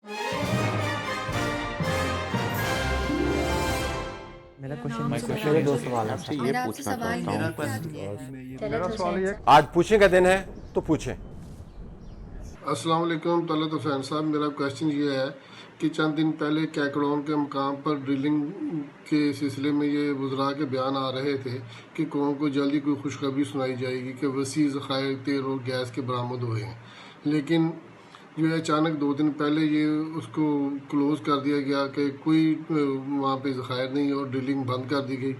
मेरा मेरे क्वेश्चन दो सवाल है आपसे ये पूछना चाहता हूँ। मेरा सवाल ये आज पूछने का दिन है तो पूछें। अस्सलाम वालेकुम तलत हुसैन साहब, मेरा क्वेश्चन ये है कि चंद दिन पहले कैकड़ोन के मकाम पर ड्रिलिंग के सिलसिले में ये वज़रा के बयान आ रहे थे कि कौम को जल्दी कोई खुशखबरी सुनाई जाएगी कि वसी ज़खायर तेल और गैस के बरामद हुए हैं, लेकिन जो है अचानक 2 दिन पहले ये उसको क्लोज़ कर दिया गया कि कोई वहाँ पे ज़खायर नहीं है और ड्रिलिंग बंद कर दी गई।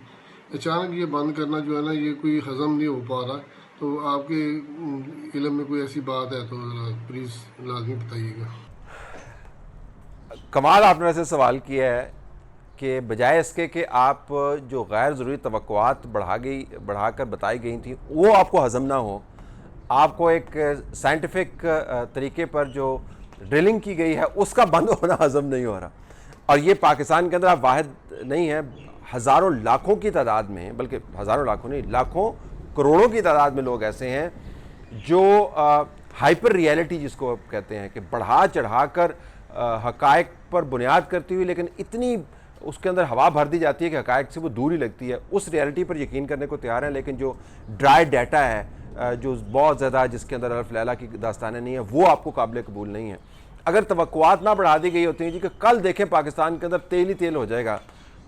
अचानक ये बंद करना जो है ना, ये कोई हज़म नहीं हो पा रहा। तो आपके इल्म में कोई ऐसी बात है तो प्लीज़ लाजमी बताइएगा। कमाल आपने वैसे सवाल किया है कि बजाय इसके कि आप जो गैर ज़रूरी तवक्कुआत बढ़ाकर बताई गई थी वो आपको हज़म ना हो, आपको एक साइंटिफिक तरीके पर जो ड्रिलिंग की गई है उसका बंद होना हज़म नहीं हो रहा। और ये पाकिस्तान के अंदर आप वाहिद नहीं है, हज़ारों लाखों की तादाद में, बल्कि हज़ारों लाखों नहीं, लाखों करोड़ों की तादाद में लोग ऐसे हैं जो हाइपर रियलिटी जिसको आप कहते हैं कि बढ़ा चढ़ा कर हकायक पर बुनियाद करती हुई, लेकिन इतनी उसके अंदर हवा भर दी जाती है कि हकायक से वो दूर ही लगती है, उस रियलिटी पर यकीन करने को तैयार हैं। लेकिन जो ड्राई डाटा है, जो बहुत ज़्यादा जिसके अंदर अल्फ लैला की दास्तानें नहीं है, वो आपको काबिल कबूल नहीं है। अगर तवक्कुआत ना बढ़ा दी गई होती हैं जी कि कल देखें पाकिस्तान के अंदर तेल ही तेल हो जाएगा,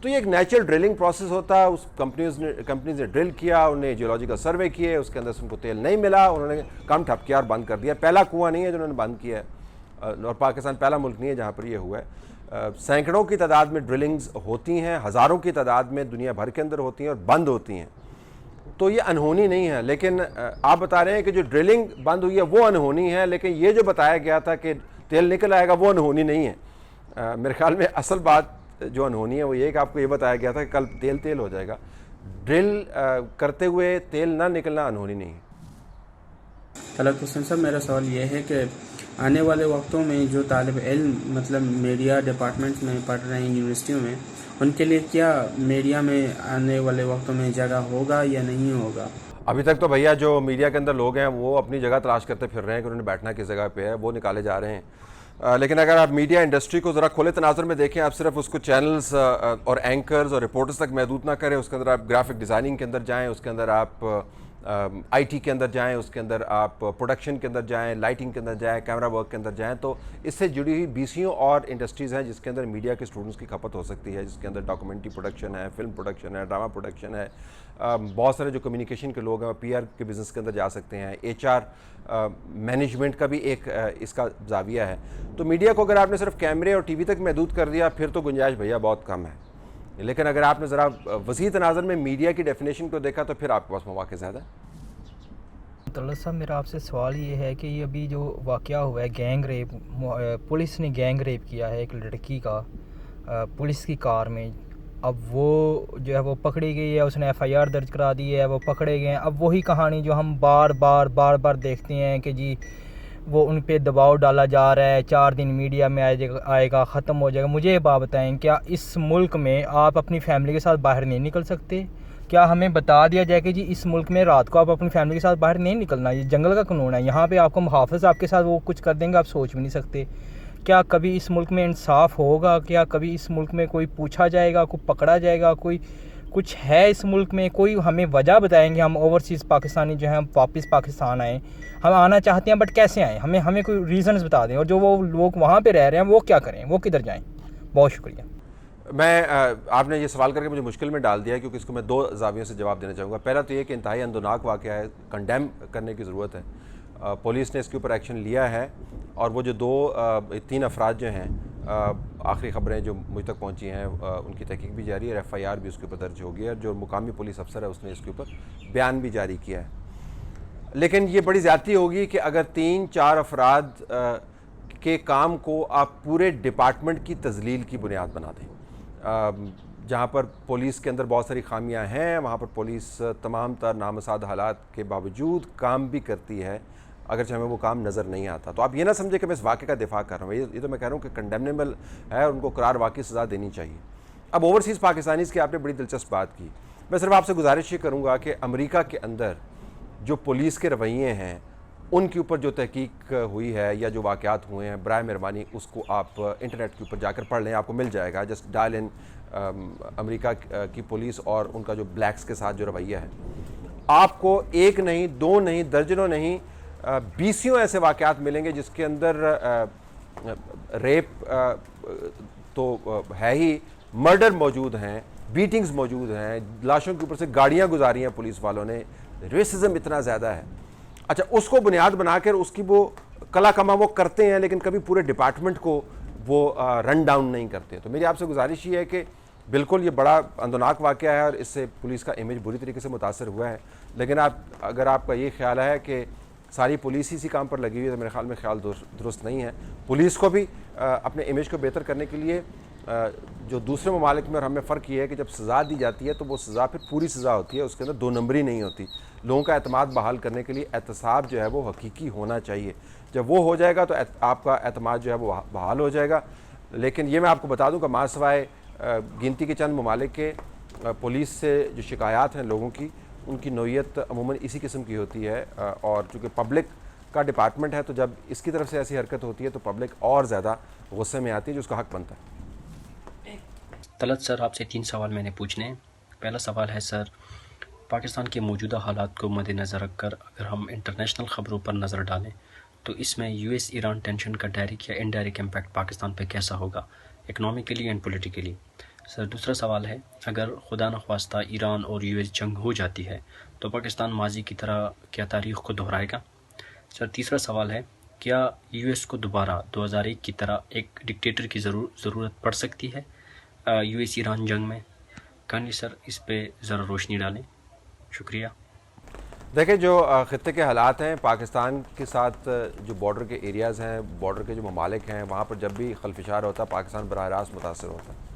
तो ये एक नेचुरल ड्रिलिंग प्रोसेस होता है। उस कंपनीज ने ड्रिल किया, उन्हें जियोलॉजिकल सर्वे किए, उसके अंदर से उनको तेल नहीं मिला, उन्होंने काम ठप किया और बंद कर दिया। पहला कुआं नहीं है जो उन्होंने बंद किया है, और पाकिस्तान पहला मुल्क नहीं है जहाँ पर ये हुआ है। सैकड़ों की तादाद में ड्रिलिंग्स होती हैं, हज़ारों की तादाद में दुनिया भर के अंदर होती हैं और बंद होती हैं, तो ये अनहोनी नहीं है। लेकिन आप बता रहे हैं कि जो ड्रिलिंग बंद हुई है वो अनहोनी है, लेकिन ये जो बताया गया था कि तेल निकल आएगा वो अनहोनी नहीं है। मेरे ख्याल में असल बात जो अनहोनी है वो ये कि आपको ये बताया गया था कि कल तेल तेल हो जाएगा। ड्रिल करते हुए तेल ना निकलना अनहोनी नहीं है। तलत हुसैन साहब, मेरा सवाल ये है कि आने वाले वक्तों में जो तालिब इल्म मतलब मीडिया डिपार्टमेंट्स में पढ़ रहे हैं यूनिवर्सिटियों में, उनके लिए क्या मीडिया में आने वाले वक्तों में जगह होगा या नहीं होगा? अभी तक तो भैया जो मीडिया के अंदर लोग हैं वो अपनी जगह तलाश करते फिर रहे हैं कि उन्होंने बैठना किस जगह पे है, वो निकाले जा रहे हैं। लेकिन अगर आप मीडिया इंडस्ट्री को ज़रा खुले तनाज़ुर में देखें, आप सिर्फ उसको चैनल्स और एंकर्स और रिपोर्टर्स तक महदूद ना करें, उसके अंदर आप ग्राफिक डिज़ाइनिंग के अंदर जाएँ, उसके अंदर आप आईटी के अंदर जाएं, उसके अंदर आप प्रोडक्शन के अंदर जाएं, लाइटिंग के अंदर जाएं, कैमरा वर्क के अंदर जाएं, तो इससे जुड़ी हुई बीसियों और इंडस्ट्रीज़ हैं जिसके अंदर मीडिया के स्टूडेंट्स की खपत हो सकती है, जिसके अंदर डॉक्यूमेंट्री प्रोडक्शन है, फिल्म प्रोडक्शन है, ड्रामा प्रोडक्शन है। बहुत सारे जो कम्युनिकेशन के लोग हैं पीआर के बिज़नेस के अंदर जा सकते हैं, एचआर मैनेजमेंट का भी एक इसका जाविया है। तो मीडिया को अगर आपने सिर्फ कैमरे और टीवी तक महदूद कर दिया फिर तो गुंजाइश भैया बहुत कम है। लेकिन अगर आपने ज़रा वसी तनाज़र में मीडिया की डेफिनेशन को देखा तो फिर आपके पास मौक़े ज़्यादा है। तलत साहब, मेरा आपसे सवाल ये है कि ये अभी जो वाक़या हुआ है गैंग रेप, पुलिस ने गैंग रेप किया है एक लड़की का पुलिस की कार में। अब वो जो है वो पकड़ी गई है, उसने एफआईआर दर्ज करा दी है, वो पकड़े गए हैं। अब वही कहानी जो हम बार बार देखते हैं कि जी वो उन पे दबाव डाला जा रहा है, 4 दिन मीडिया में आएगा ख़त्म हो जाएगा। मुझे ये बात बताएं, क्या इस मुल्क में आप अपनी फैमिली के साथ बाहर नहीं निकल सकते? क्या हमें बता दिया जाए कि जी इस मुल्क में रात को आप अपनी फैमिली के साथ बाहर नहीं निकलना, ये जंगल का कानून है, यहाँ पे आपको मुहाफ़िज़ आपके साथ वो कुछ कर देंगे, आप सोच भी नहीं सकते। क्या कभी इस मुल्क में इंसाफ होगा? क्या कभी इस मुल्क में कोई पूछा जाएगा, कोई पकड़ा जाएगा? कोई कुछ है इस मुल्क में? कोई हमें वजह बताएंगे हम ओवरसीज़ पाकिस्तानी जो हैं हम वापस पाकिस्तान आएँ, हम आना चाहते हैं बट कैसे आएँ? हमें कोई रीज़न्स बता दें, और जो वो लोग वहाँ पर रह रहे हैं वो क्या करें, वो किधर जाएँ? बहुत शुक्रिया। मैं आपने ये सवाल करके मुझे मुश्किल में डाल दिया है, क्योंकि इसको मैं 2 ज़ावियों से जवाब देना चाहूँगा। पहला तो ये कि इंतहाई अंदोनाक वाक़या है, कंडेम करने की ज़रूरत है। पुलिस ने इसके ऊपर एक्शन लिया है, और वो जो 3 अफराद जो हैं, आखिरी ख़बरें जो मुझ तक पहुँची हैं उनकी तहकीक भी जारी है, एफआईआर भी उसके ऊपर दर्ज हो गई है, और जो मुकामी पुलिस अफसर है उसने इसके ऊपर बयान भी जारी किया है। लेकिन ये बड़ी ज़्यादती होगी कि अगर 3-4 अफराद के काम को आप पूरे डिपार्टमेंट की तज़लील की बुनियाद बना दें। जहाँ पर पुलिस के अंदर बहुत सारी खामियां हैं, वहाँ पर पुलिस तमाम तर नामसाद हालात के बावजूद काम भी करती है, अगरचे हमें वो काम नज़र नहीं आता। तो आप ये ना समझे कि मैं इस वाक़े का दिफा कर रहा हूँ, ये तो मैं कह रहा हूँ कि कंडेमनेबल है और उनको करार वाक़ई सज़ा देनी चाहिए। अब ओवरसीज़ पाकिस्तानीज़ की आपने बड़ी दिलचस्प बात की, मैं सिर्फ आपसे गुजारिश ये करूँगा कि अमेरिका के अंदर जो पुलिस के रवैये हैं उनके ऊपर जो तहकीक हुई है या जो वाक़यात हुए हैं, बराए मेहरबानी उसको आप इंटरनेट के ऊपर जाकर पढ़ लें, आपको मिल जाएगा। जस्ट डायल इन अमेरिका की पुलिस और उनका जो ब्लैक्स के साथ जो रवैया है, आपको एक नहीं, दो नहीं, दर्जनों नहीं, बीसियों ऐसे वाक़यात मिलेंगे जिसके अंदर रेप तो है ही, मर्डर मौजूद हैं, बीटिंग्स मौजूद हैं, लाशों के ऊपर से गाड़ियाँ गुजारी हैं पुलिस वालों ने। रेसिज्म इतना ज़्यादा है। अच्छा, उसको बुनियाद बनाकर उसकी वो कला कमा वो करते हैं, लेकिन कभी पूरे डिपार्टमेंट को वो रन डाउन नहीं करते। तो मेरी आपसे गुजारिश ये है कि बिल्कुल ये बड़ा अंदोनाक वाक़या है और इससे पुलिस का इमेज बुरी तरीके से मुतासर हुआ है, लेकिन अगर आपका ये ख्याल है कि सारी पुलिस इसी काम पर लगी हुई है, तो मेरे ख्याल में ख्याल दुरुस्त नहीं है। पुलिस को भी अपने इमेज को बेहतर करने के लिए जो दूसरे ममालिक में और हमें फ़र्क ये है कि जब सज़ा दी जाती है तो वो सज़ा फिर पूरी सज़ा होती है, उसके अंदर दो नंबरी नहीं होती। लोगों का एतमाद बहाल करने के लिए एहतसाब जो है वो हकीकी होना चाहिए। जब वो हो जाएगा तो आपका एतमाद जो है वो बहाल हो जाएगा। लेकिन ये मैं आपको बता दूँ कि मासिवाए गिनती के चंद ममालिक के पुलिस से जो शिकायत हैं लोगों की, उनकी नौइयत अमूमन इसी किस्म की होती है। और चूँकि पब्लिक का डिपार्टमेंट है, तो जब इसकी तरफ से ऐसी हरकत होती है तो पब्लिक और ज़्यादा गुस्से में आती है, जो उसका हक बनता है। तलत सर, आपसे 3 सवाल मैंने पूछने हैं। पहला सवाल है सर, पाकिस्तान के मौजूदा हालात को मद्देनज़र रखकर अगर हम इंटरनेशनल ख़बरों पर नज़र डालें तो इसमें यूएस ईरान टेंशन का डायरेक्ट या इनडायरेक्ट इम्पैक्ट पाकिस्तान पर कैसा होगा, इकनॉमिकली एंड पॉलिटिकली। सर, दूसरा सवाल है, अगर खुदा न ख्वास्ता ईरान और यूएस जंग हो जाती है तो पाकिस्तान माजी की तरह क्या तारीख़ को दोहराएगा। सर, तीसरा सवाल है, क्या यूएस को दोबारा 2001 की तरह एक डिक्टेटर की ज़रूरत पड़ सकती है यूएस ईरान जंग में। काइंडली सर इस पे ज़रा रोशनी डालें, शुक्रिया। देखिए, जो ख़ित्ते के हालात हैं, पाकिस्तान के साथ जो बॉर्डर के एरियाज़ हैं, बॉर्डर के जो ममालिक हैं, वहाँ पर जब भी खलफिशार होता है पाकिस्तान बराह रास्त मुतासर होता है।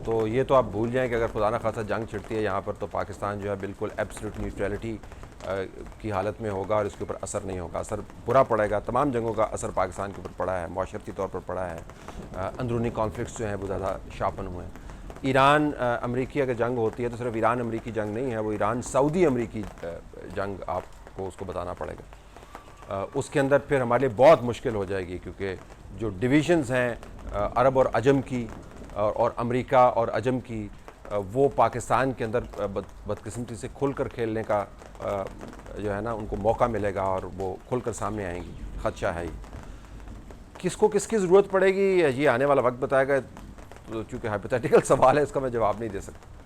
तो ये तो आप भूल जाएं कि अगर खुदा न खासा जंग छिड़ती है यहाँ पर तो पाकिस्तान जो है बिल्कुल एब्सोल्यूट न्यूट्रलिटी की हालत में होगा और इसके ऊपर असर नहीं होगा। असर बुरा पड़ेगा। तमाम जंगों का असर पाकिस्तान के ऊपर पड़ा है, माशरती तौर पर पड़ा है। अंदरूनी कॉन्फ्लिक्ट्स जो हैं वो ज़्यादा शार्पन हुए हैं। ईरान अमरीकी अगर जंग होती है तो सिर्फ ईरान अमरीकी जंग नहीं है, वो ईरान सऊदी अमरीकी जंग आपको उसको बताना पड़ेगा। उसके अंदर फिर हमारे लिए बहुत मुश्किल हो जाएगी, क्योंकि जो डिविजन्स हैं अरब और अजम की और अमेरिका और अजम की, वो पाकिस्तान के अंदर बदकिस्मती से खुलकर खेलने का जो है ना उनको मौका मिलेगा और वो खुलकर सामने आएंगी। ख़दशा है ही। किसको किसकी ज़रूरत पड़ेगी ये आने वाला वक्त बताएगा। तो चूँकि हाइपोथेटिकल सवाल है, इसका मैं जवाब नहीं दे सकता।